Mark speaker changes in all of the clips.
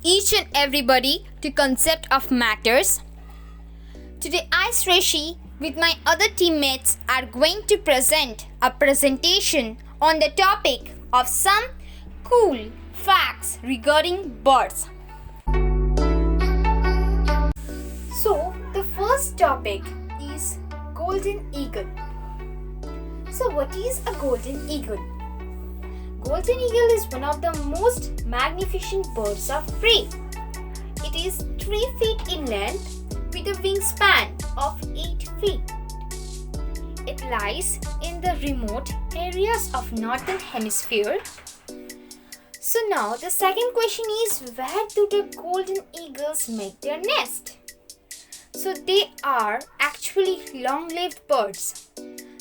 Speaker 1: each and everybody to Concept of Matters. Today I, Sreshi, with my other teammates are going to present a presentation on the topic of some cool facts regarding birds. So the first topic is golden eagle. So what is a golden eagle? Golden eagle is one of the most magnificent birds of prey. It is 3 feet in length with a wingspan of 8 feet. It lies in the remote areas of northern hemisphere. So now the second question is, where do the golden eagles make their nest? So they are actually long-lived birds.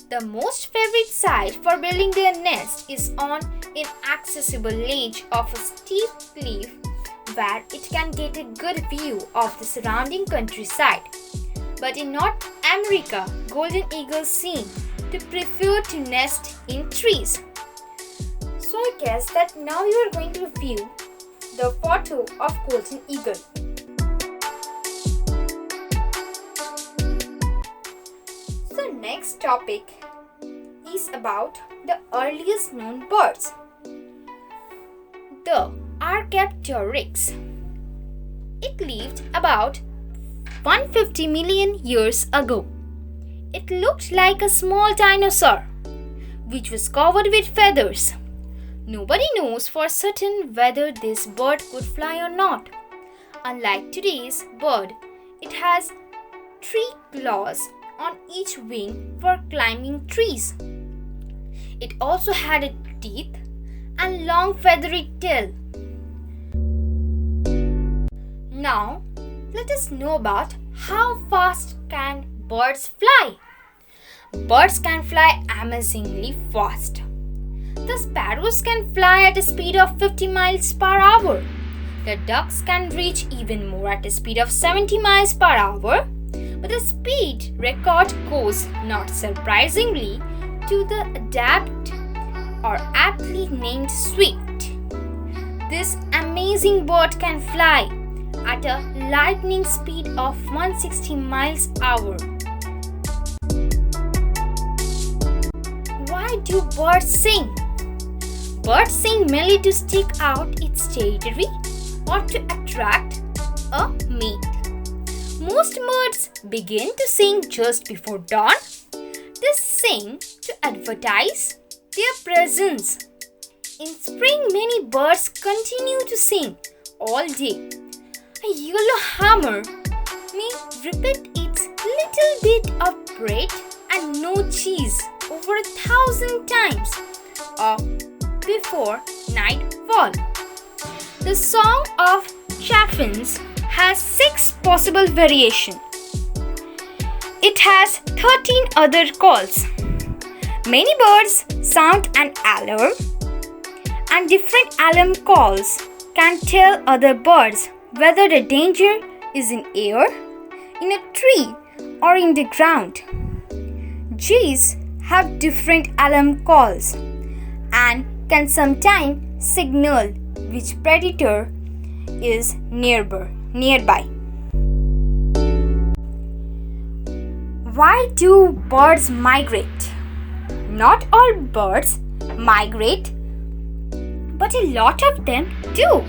Speaker 1: The most favorite site for building their nest is on inaccessible ledge of a steep cliff where it can get a good view of the surrounding countryside. But in North America, golden eagles seem to prefer to nest in trees. So I guess that now you are going to view the photo of golden eagle. So next topic is about the earliest known birds. The Archaeopteryx. It lived about 150 million years ago. It looked like a small dinosaur, which was covered with feathers. Nobody knows for certain whether this bird could fly or not. Unlike today's bird, it has 3 claws on each wing for climbing trees. It also had a teeth and long feathery tail. Now, let us know about how fast can birds fly. Birds can fly amazingly fast. The sparrows can fly at a speed of 50 miles per hour. The ducks can reach even more at a speed of 70 miles per hour. But the speed record goes, not surprisingly, to the adept or aptly named swift. This amazing bird can fly at a lightning speed of 160 miles per hour. Why do birds sing? Birds sing mainly to stick out its territory or to attract a mate. Most birds begin to sing just before dawn. They sing to advertise their presence. In spring, many birds continue to sing all day. A yellow hammer may repeat its little bit of bread and no cheese over 1,000 times before nightfall. The song of chaffinch has 6 possible variations. It has 13 other calls. Many birds sound an alarm, and different alarm calls can tell other birds whether the danger is in air, in a tree, or in the ground. Geese have different alarm calls and can sometimes signal which predator is nearby. Why do birds migrate? Not all birds migrate, but a lot of them do.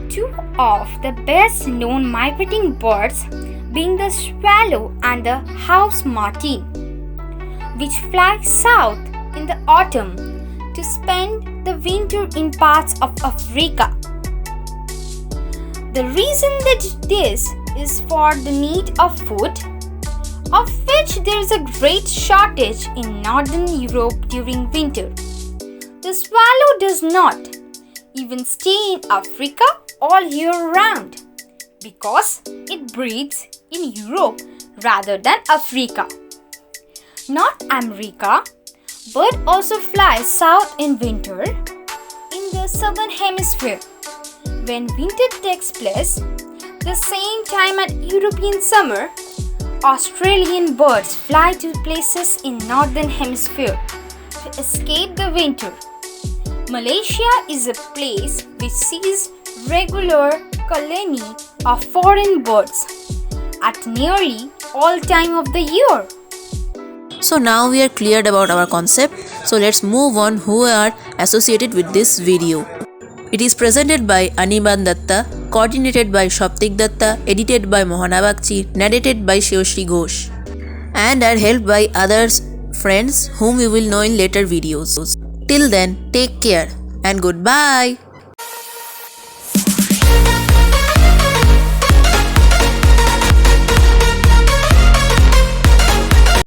Speaker 1: 2 of the best known migrating birds being the swallow and the house martin, which fly south in the autumn to spend the winter in parts of Africa. The reason that this is for the need of food, of which there is a great shortage in northern Europe during winter. The swallow does not even stay in Africa all year round because it breeds in Europe rather than Africa. North America, bird also flies south in winter in the southern hemisphere. When winter takes place, the same time at European summer, Australian birds fly to places in northern hemisphere to escape the winter. Malaysia is a place which sees regular colony of foreign birds at nearly all time of the year.
Speaker 2: So now we are cleared about our concept. So let's move on who are associated with this video. It is presented by Anirban Datta, coordinated by Shoptik Datta, edited by Mohana Bagchi, narrated by Shreyoshri Ghosh, and are helped by others friends whom you will know in later videos. Till then, take care and goodbye.